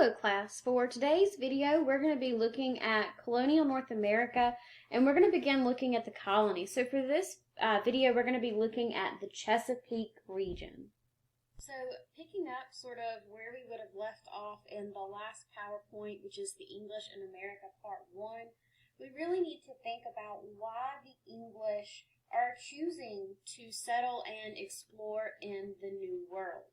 Hello class, for today's video we're going to be looking at colonial North America, and we're going to begin looking at the colonies. So for this video we're going to be looking at the Chesapeake region. So picking up sort of where we would have left off in the last PowerPoint, which is the English in America Part 1, we really need to think about why the English are choosing to settle and explore in the New World.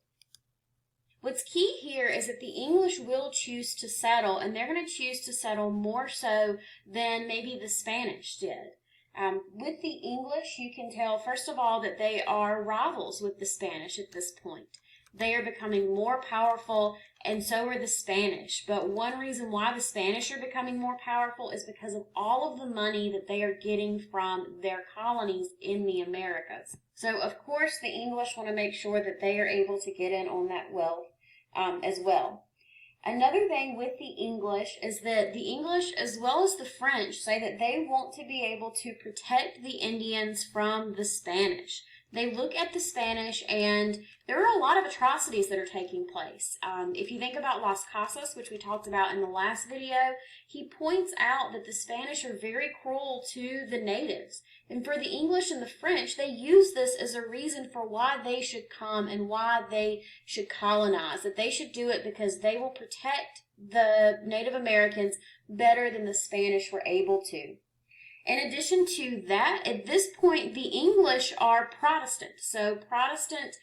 What's key here is that the English will choose to settle, and they're going to choose to settle more so than maybe the Spanish did. With the English, you can tell, first of all, that they are rivals with the Spanish at this point. They are becoming more powerful, and so are the Spanish. But one reason why the Spanish are becoming more powerful is because of all of the money that they are getting from their colonies in the Americas. So, of course, the English want to make sure that they are able to get in on that wealth as well. Another thing with the English is that the English, as well as the French, say that they want to be able to protect the Indians from the Spanish. They look at the Spanish, and there are a lot of atrocities that are taking place. If you think about Las Casas, which we talked about in the last video, he points out that the Spanish are very cruel to the natives. And for the English and the French, they use this as a reason for why they should come and why they should colonize, that they should do it because they will protect the Native Americans better than the Spanish were able to. In addition to that, at this point, the English are Protestant. So Protestant,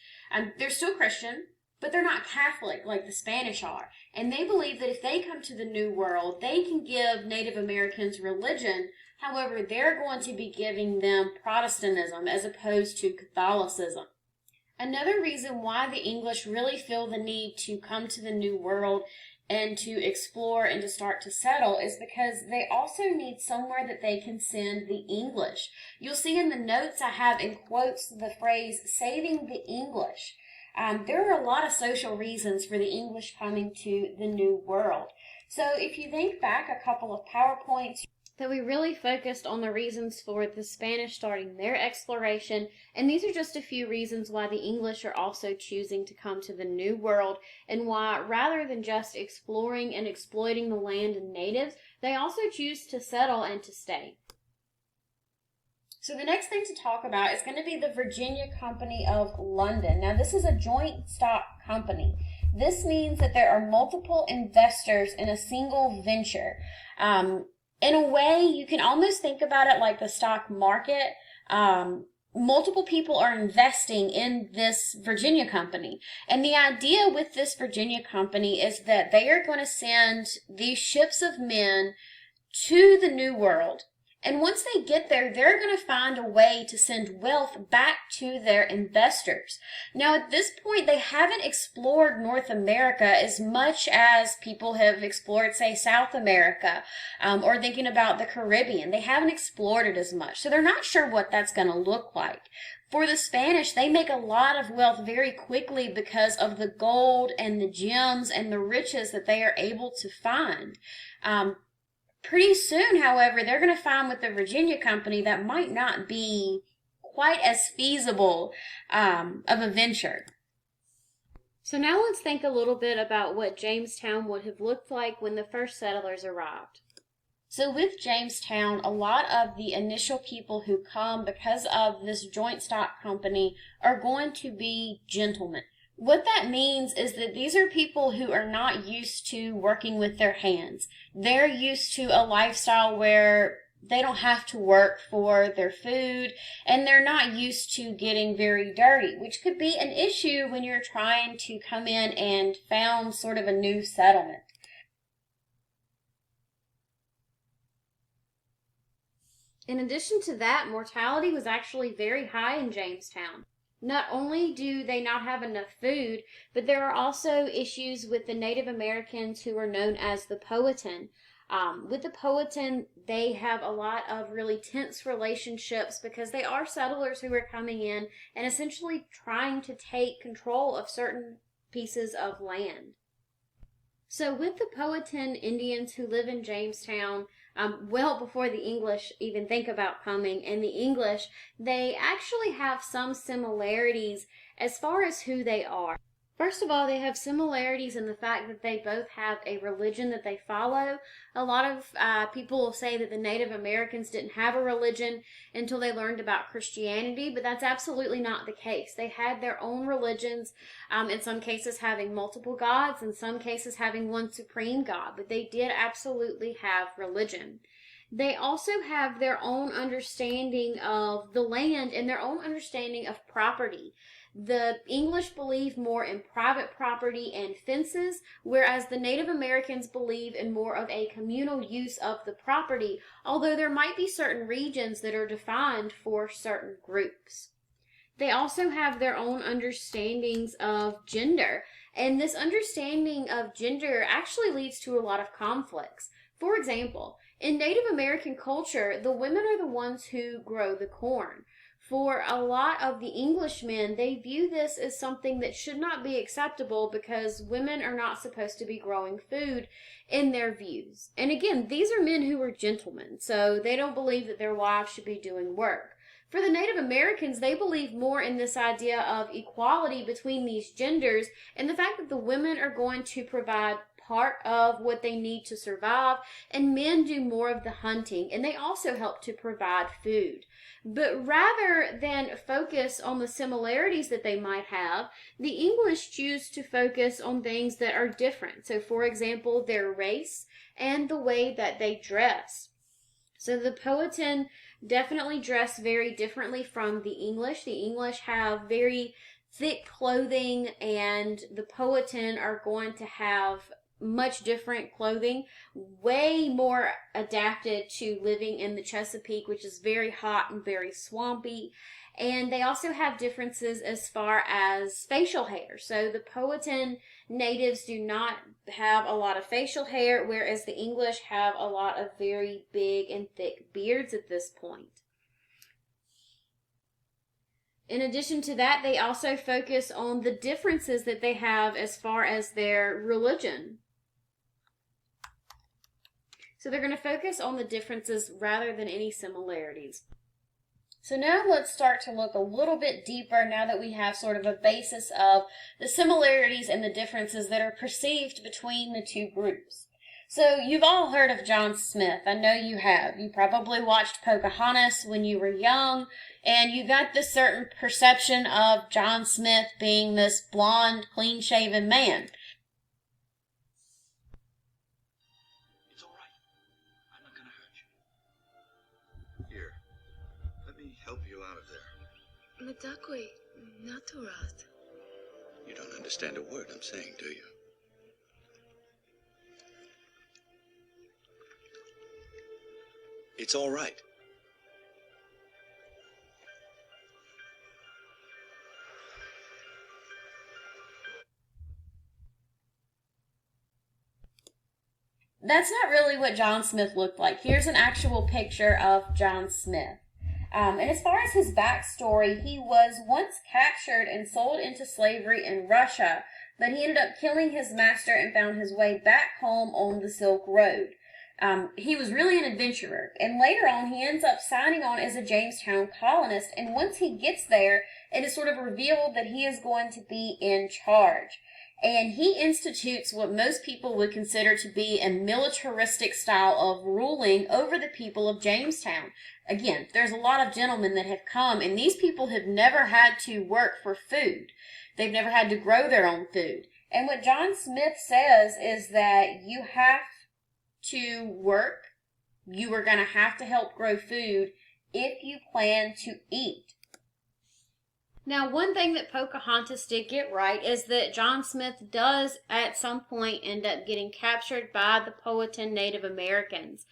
they're still Christian, but they're not Catholic like the Spanish are. And they believe that if they come to the New World, they can give Native Americans religion. However, they're going to be giving them Protestantism as opposed to Catholicism. Another reason why the English really feel the need to come to the New World and to explore and to start to settle is because they also need somewhere that they can send the English. You'll see in the notes I have in quotes the phrase, saving the English. There are a lot of social reasons for the English coming to the New World. So if you think back a couple of PowerPoints, that we really focused on the reasons for the Spanish starting their exploration, and these are just a few reasons why the English are also choosing to come to the New World, and why, rather than just exploring and exploiting the land and natives, they also choose to settle and to stay. So the next thing to talk about is going to be the Virginia Company of London. Now, this is a joint stock company. This means that there are multiple investors in a single venture. In a way, you can almost think about it like the stock market. Multiple people are investing in this Virginia company. And the idea with this Virginia company is that they are going to send these ships of men to the New World. And once they get there, they're going to find a way to send wealth back to their investors. Now, at this point, they haven't explored North America as much as people have explored, say, South America, or thinking about the Caribbean. They haven't explored it as much, so they're not sure what that's going to look like. For the Spanish, they make a lot of wealth very quickly because of the gold and the gems and the riches that they are able to find. Pretty soon, however, they're going to find with the Virginia Company that might not be quite as feasible of a venture. So now let's think a little bit about what Jamestown would have looked like when the first settlers arrived. So with Jamestown, a lot of the initial people who come because of this joint stock company are going to be gentlemen. What that means is that these are people who are not used to working with their hands. They're used to a lifestyle where they don't have to work for their food, and they're not used to getting very dirty, which could be an issue when you're trying to come in and found sort of a new settlement. In addition to that, mortality was actually very high in Jamestown. Not only do they not have enough food, but there are also issues with the Native Americans who are known as the Powhatan. With the Powhatan, they have a lot of really tense relationships because they are settlers who are coming in and essentially trying to take control of certain pieces of land. So with the Powhatan Indians who live in Jamestown, well before the English even think about coming, and the English, they actually have some similarities as far as who they are. First of all, they have similarities in the fact that they both have a religion that they follow. A lot of people will say that the Native Americans didn't have a religion until they learned about Christianity, but that's absolutely not the case. They had their own religions, in some cases having multiple gods, in some cases having one supreme God, but they did absolutely have religion. They also have their own understanding of the land and their own understanding of property. The English believe more in private property and fences, whereas the Native Americans believe in more of a communal use of the property, although there might be certain regions that are defined for certain groups. They also have their own understandings of gender, and this understanding of gender actually leads to a lot of conflicts. For example, in Native American culture, the women are the ones who grow the corn. For a lot of the Englishmen, they view this as something that should not be acceptable because women are not supposed to be growing food in their views. And again, these are men who are gentlemen, so they don't believe that their wives should be doing work. For the Native Americans, they believe more in this idea of equality between these genders and the fact that the women are going to provide part of what they need to survive, and men do more of the hunting, and they also help to provide food. But rather than focus on the similarities that they might have, the English choose to focus on things that are different. So, for example, their race and the way that they dress. So the Powhatan definitely dress very differently from the English. The English have very thick clothing, and the Powhatan are going to have much different clothing, way more adapted to living in the Chesapeake, which is very hot and very swampy. And they also have differences as far as facial hair. So the Powhatan natives do not have a lot of facial hair, whereas the English have a lot of very big and thick beards at this point. In addition to that, they also focus on the differences that they have as far as their religion. So they're going to focus on the differences rather than any similarities. So now let's start to look a little bit deeper now that we have sort of a basis of the similarities and the differences that are perceived between the two groups. So you've all heard of John Smith. I know you have. You probably watched Pocahontas when you were young, and you got this certain perception of John Smith being this blonde, clean-shaven man. Medakwe naturat. You don't understand a word I'm saying, do you? It's all right. That's not really what John Smith looked like. Here's an actual picture of John Smith. And as far as his backstory, he was once captured and sold into slavery in Russia, but he ended up killing his master and found his way back home on the Silk Road. He was really an adventurer, and later on he ends up signing on as a Jamestown colonist, and once he gets there, it is sort of revealed that he is going to be in charge. And he institutes what most people would consider to be a militaristic style of ruling over the people of Jamestown. Again, there's a lot of gentlemen that have come, and these people have never had to work for food. They've never had to grow their own food. And what John Smith says is that you have to work, you are going to have to help grow food if you plan to eat. Now, one thing that Pocahontas did get right is that John Smith does at some point end up getting captured by the Powhatan Native Americans.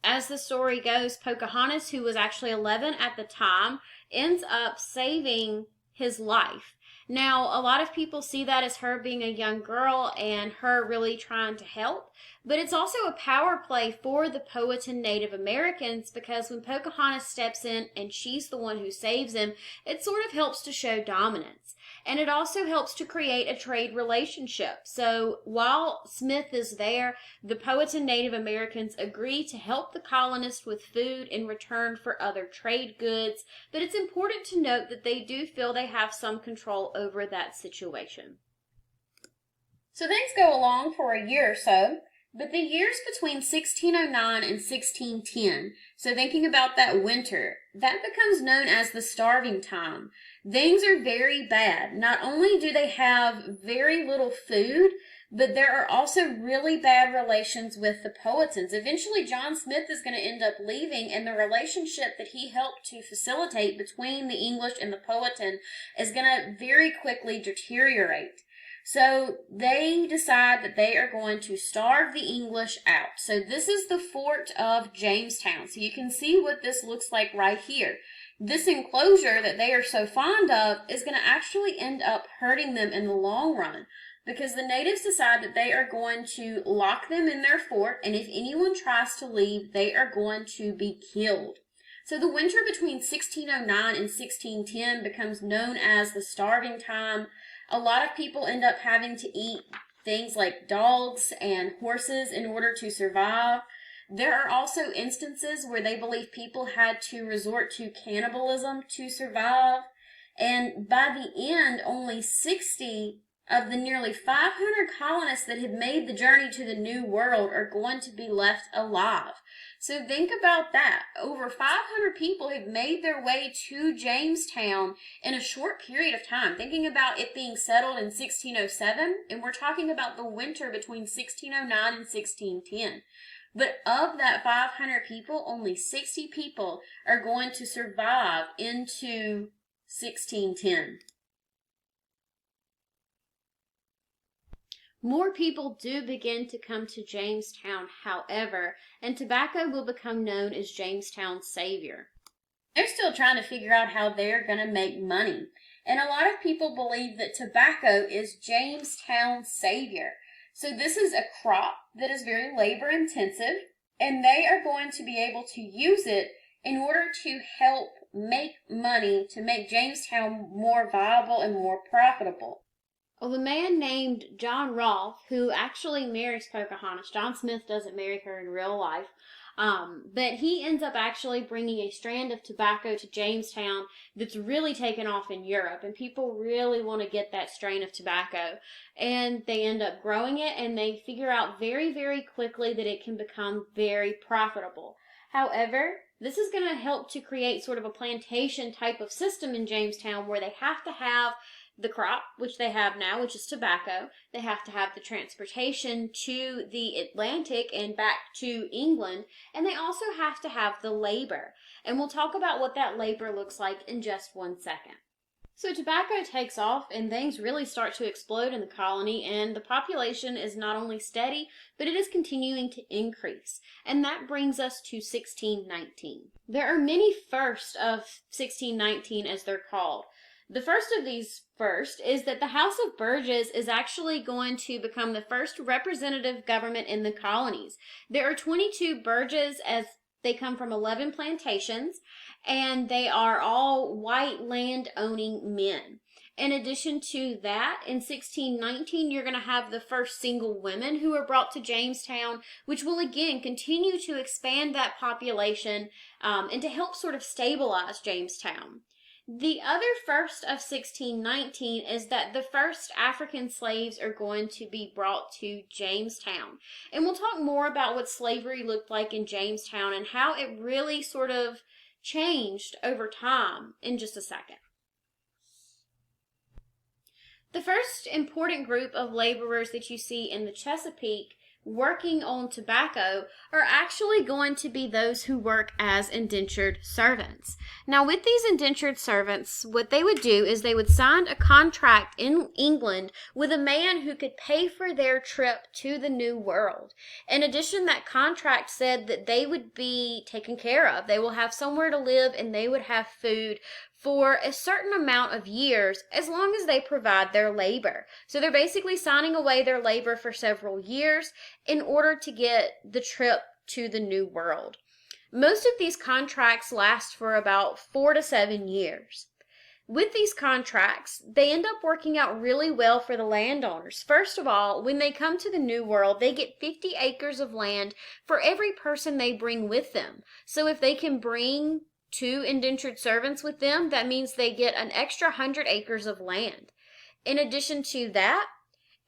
As the story goes, Pocahontas, who was actually 11 at the time, ends up saving his life. Now, a lot of people see that as her being a young girl and her really trying to help, but it's also a power play for the Powhatan Native Americans because when Pocahontas steps in and she's the one who saves him, it sort of helps to show dominance. and it also helps to create a trade relationship. So while Smith is there, the Powhatan Native Americans agree to help the colonists with food in return for other trade goods, but it's important to note that they do feel they have some control over that situation. So things go along for a year or so, but the years between 1609 and 1610, so thinking about that winter, that becomes known as the starving time. Things are very bad. Not only do they have very little food, but there are also really bad relations with the Powhatans. Eventually, John Smith is going to end up leaving, and the relationship that he helped to facilitate between the English and the Powhatan is going to very quickly deteriorate. So they decide that they are going to starve the English out. So this is the fort of Jamestown. So you can see what this looks like right here. This enclosure that they are so fond of is going to actually end up hurting them in the long run, because the natives decide that they are going to lock them in their fort, and if anyone tries to leave, they are going to be killed. So the winter between 1609 and 1610 becomes known as the starving time. A lot of people end up having to eat things like dogs and horses in order to survive. There are also instances where they believe people had to resort to cannibalism to survive. And by the end, only 60 of the nearly 500 colonists that had made the journey to the New World are going to be left alive. So think about that. Over 500 people have made their way to Jamestown in a short period of time. Thinking about it being settled in 1607, and we're talking about the winter between 1609 and 1610. But of that 500 people, only 60 people are going to survive into 1610. More people do begin to come to Jamestown, however, and tobacco will become known as Jamestown's savior. They're still trying to figure out how they're going to make money. And a lot of people believe that tobacco is Jamestown's savior. So this is a crop that is very labor intensive, and they are going to be able to use it in order to help make money to make Jamestown more viable and more profitable. Well, the man named John Rolfe, who actually marries Pocahontas, John Smith doesn't marry her in real life, but he ends up actually bringing a strand of tobacco to Jamestown that's really taken off in Europe, and people really want to get that strain of tobacco, and they end up growing it, and they figure out very, very quickly that it can become very profitable. However, this is going to help to create sort of a plantation type of system in Jamestown where they have to have the crop, which they have now, which is tobacco. They have to have the transportation to the Atlantic and back to England, and they also have to have the labor. And we'll talk about what that labor looks like in just 1 second. So tobacco takes off and things really start to explode in the colony, and the population is not only steady, but it is continuing to increase. And that brings us to 1619. There are many firsts of 1619, as they're called. The first of these is that the House of Burges is actually going to become the first representative government in the colonies. There are 22 burges, as they come from 11 plantations, and they are all white land-owning men. In addition to that, in 1619, you're going to have the first single women who are brought to Jamestown, which will again continue to expand that population and to help sort of stabilize Jamestown. The other first of 1619 is that the first African slaves are going to be brought to Jamestown. And we'll talk more about what slavery looked like in Jamestown and how it really sort of changed over time in just a second. The first important group of laborers that you see in the Chesapeake working on tobacco are actually going to be those who work as indentured servants. Now, with these indentured servants, what they would do is they would sign a contract in England with a man who could pay for their trip to the New World. In addition, that contract said that they would be taken care of. They will have somewhere to live and they would have food for a certain amount of years as long as they provide their labor. So they're basically signing away their labor for several years in order to get the trip to the New World. Most of these contracts last for about 4 to 7 years. With these contracts, they end up working out really well for the landowners. First of all, when they come to the New World, they get 50 acres of land for every person they bring with them. So if they can bring 2 indentured servants with them, that means they get an extra 100 acres of land. In addition to that,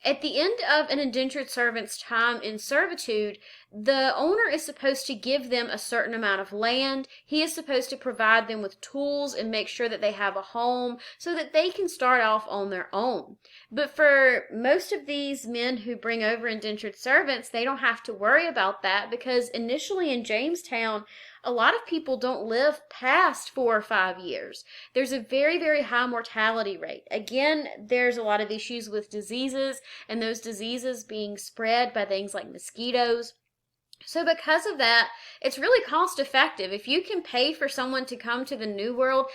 at the end of an indentured servant's time in servitude, the owner is supposed to give them a certain amount of land. He is supposed to provide them with tools and make sure that they have a home so that they can start off on their own. But for most of these men who bring over indentured servants, they don't have to worry about that, because initially in Jamestown, a lot of people don't live past 4 or 5 years. There's a very, very high mortality rate. Again, there's a lot of issues with diseases, and those diseases being spread by things like mosquitoes. So because of that, it's really cost effective. If you can pay for someone to come to the New World,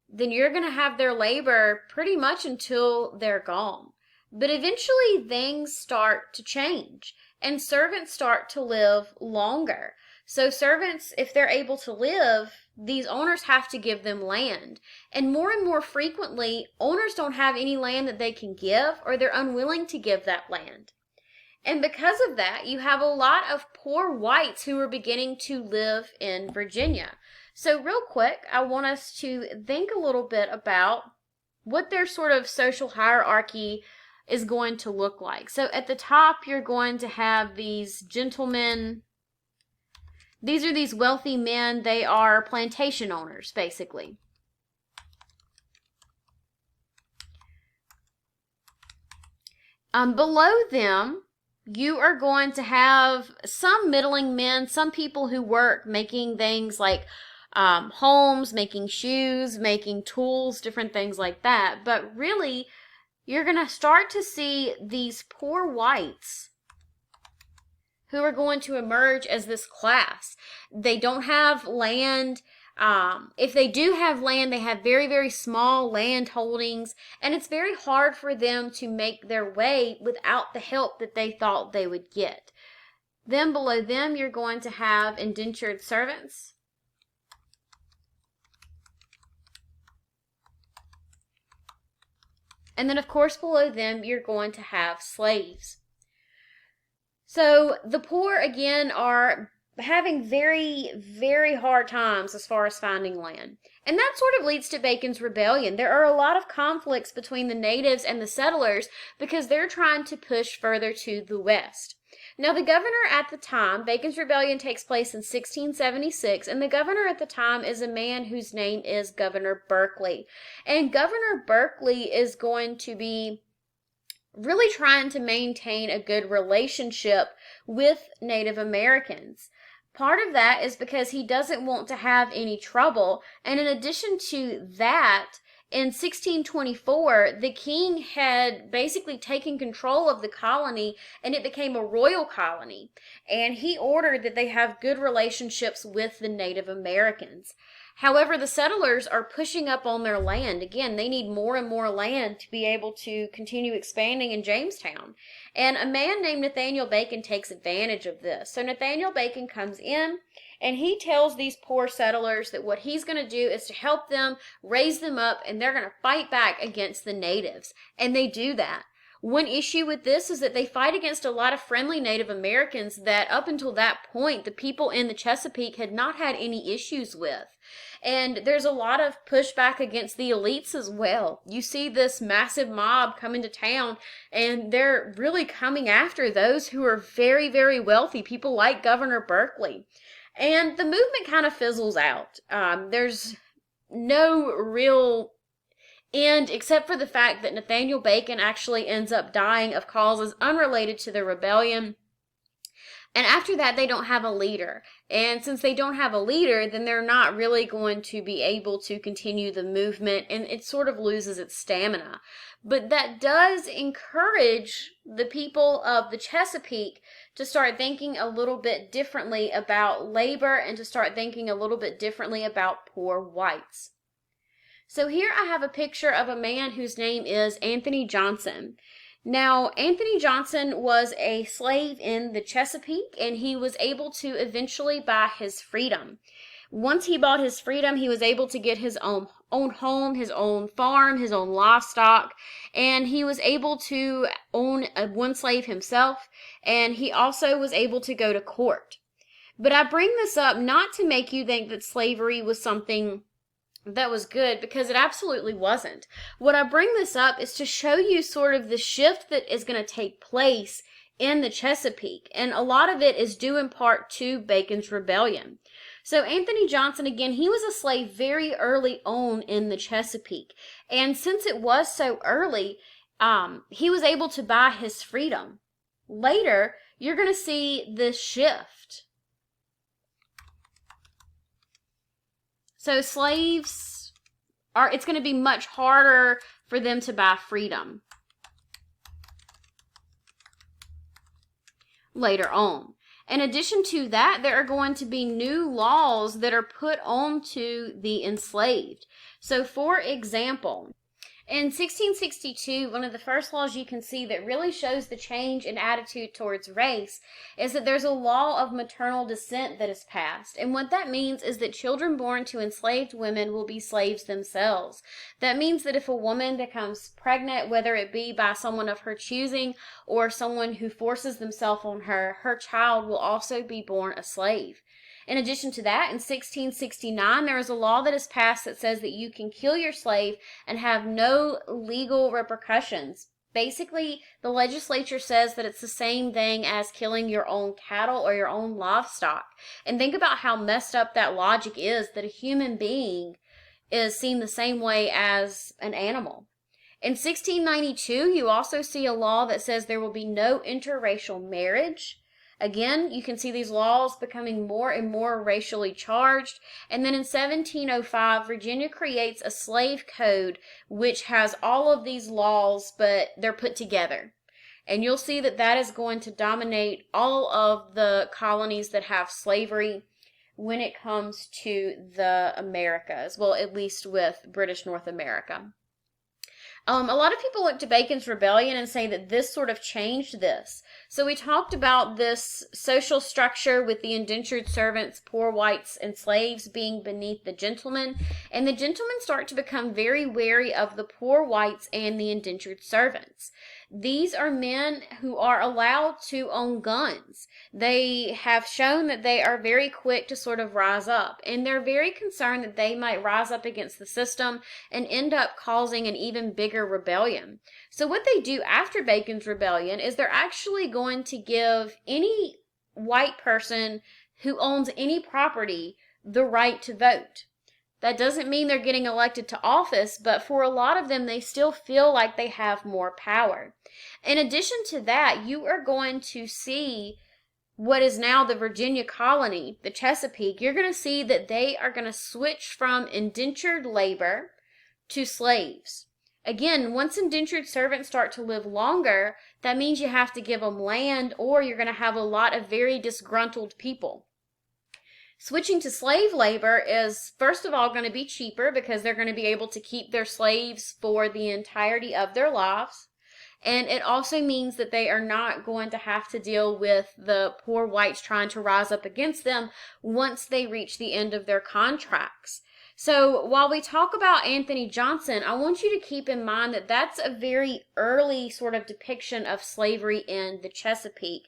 then you're going to have their labor pretty much until they're gone. But eventually things start to change, and servants start to live longer. So servants, if they're able to live, these owners have to give them land. And more frequently, owners don't have any land that they can give, or they're unwilling to give that land. And because of that, you have a lot of poor whites who are beginning to live in Virginia. So real quick, I want us to think a little bit about what their sort of social hierarchy is going to look like. So at the top, you're going to have these gentlemen. These are these wealthy men. They are plantation owners, basically. Below them, you are going to have some middling men, some people who work making things like homes, making shoes, making tools, different things like that. But really, you're going to start to see these poor whites who are going to emerge as this class. They don't have land. If they do have land, they have very, very small land holdings, and it's very hard for them to make their way without the help that they thought they would get. Then below them, you're going to have indentured servants. And then, of course, below them, you're going to have slaves. So the poor, again, are having very, very hard times as far as finding land. And that sort of leads to Bacon's Rebellion. There are a lot of conflicts between the natives and the settlers because they're trying to push further to the west. Now, the governor at the time, Bacon's Rebellion takes place in 1676, and the governor at the time is a man whose name is Governor Berkeley. And Governor Berkeley is going to be really trying to maintain a good relationship with Native Americans. Part of that is because he doesn't want to have any trouble. And in addition to that, in 1624, the king had basically taken control of the colony, and it became a royal colony. And he ordered that they have good relationships with the Native Americans. However, the settlers are pushing up on their land. Again, they need more and more land to be able to continue expanding in Jamestown. And a man named Nathaniel Bacon takes advantage of this. So Nathaniel Bacon comes in, and he tells these poor settlers that what he's going to do is to help them, raise them up, and they're going to fight back against the natives. And they do that. One issue with this is that they fight against a lot of friendly Native Americans that up until that point, the people in the Chesapeake had not had any issues with. And there's a lot of pushback against the elites as well. You see this massive mob come into town, and they're really coming after those who are very, very wealthy, people like Governor Berkeley. And the movement kind of fizzles out. There's no real end except for the fact that Nathaniel Bacon actually ends up dying of causes unrelated to the rebellion. And after that, they don't have a leader. And since they don't have a leader, then they're not really going to be able to continue the movement, and it sort of loses its stamina. But that does encourage the people of the Chesapeake to start thinking a little bit differently about labor and to start thinking a little bit differently about poor whites. So here I have a picture of a man whose name is Anthony Johnson. Now, Anthony Johnson was a slave in the Chesapeake, and he was able to eventually buy his freedom. Once he bought his freedom, he was able to get his own own home, his own farm, his own livestock, and he was able to own one slave himself, and he also was able to go to court. But I bring this up not to make you think that slavery was something that was good, because it absolutely wasn't. What I bring this up is to show you sort of the shift that is going to take place in the Chesapeake, and a lot of it is due in part to Bacon's Rebellion. So Anthony Johnson, again, he was a slave very early on in the Chesapeake, and since it was so early, he was able to buy his freedom. Later, you're going to see this shift. So slaves it's going to be much harder for them to buy freedom later on. In addition to that, there are going to be new laws that are put onto the enslaved. So for example, in 1662, one of the first laws you can see that really shows the change in attitude towards race is that there's a law of maternal descent that is passed. And what that means is that children born to enslaved women will be slaves themselves. That means that if a woman becomes pregnant, whether it be by someone of her choosing or someone who forces themselves on her, her child will also be born a slave. In addition to that, in 1669, there is a law that is passed that says that you can kill your slave and have no legal repercussions. Basically, the legislature says that it's the same thing as killing your own cattle or your own livestock. And think about how messed up that logic is, that a human being is seen the same way as an animal. In 1692, you also see a law that says there will be no interracial marriage. Again, you can see these laws becoming more and more racially charged. And then in 1705, Virginia creates a slave code which has all of these laws, but they're put together. And you'll see that that is going to dominate all of the colonies that have slavery when it comes to the Americas. Well, at least with British North America. A lot of people look to Bacon's Rebellion and say that this sort of changed this. So we talked about this social structure with the indentured servants, poor whites, and slaves being beneath the gentlemen. And the gentlemen start to become very wary of the poor whites and the indentured servants. These are men who are allowed to own guns. They have shown that they are very quick to sort of rise up, and they're very concerned that they might rise up against the system and end up causing an even bigger rebellion. So what they do after Bacon's Rebellion is they're actually going to give any white person who owns any property the right to vote. That doesn't mean they're getting elected to office, but for a lot of them, they still feel like they have more power. In addition to that, you are going to see what is now the Virginia colony, the Chesapeake. You're going to see that they are going to switch from indentured labor to slaves. Again, once indentured servants start to live longer, that means you have to give them land, or you're going to have a lot of very disgruntled people. Switching to slave labor is, first of all, going to be cheaper because they're going to be able to keep their slaves for the entirety of their lives. And it also means that they are not going to have to deal with the poor whites trying to rise up against them once they reach the end of their contracts. So while we talk about Anthony Johnson, I want you to keep in mind that that's a very early sort of depiction of slavery in the Chesapeake.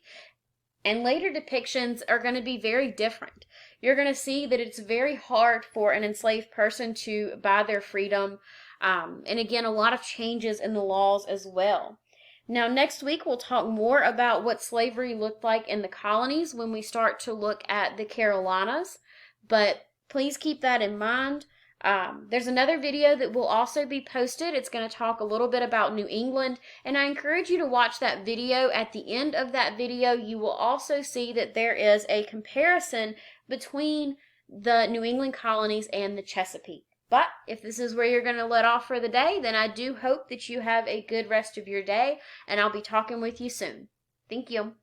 And later depictions are going to be very different. You're going to see that it's very hard for an enslaved person to buy their freedom. And again, a lot of changes in the laws as well. Now, next week, we'll talk more about what slavery looked like in the colonies when we start to look at the Carolinas. But please keep that in mind. There's another video that will also be posted. It's going to talk a little bit about New England, and I encourage you to watch that video. At the end of that video, you will also see that there is a comparison between the New England colonies and the Chesapeake. But if this is where you're going to let off for the day, then I do hope that you have a good rest of your day, and I'll be talking with you soon. Thank you.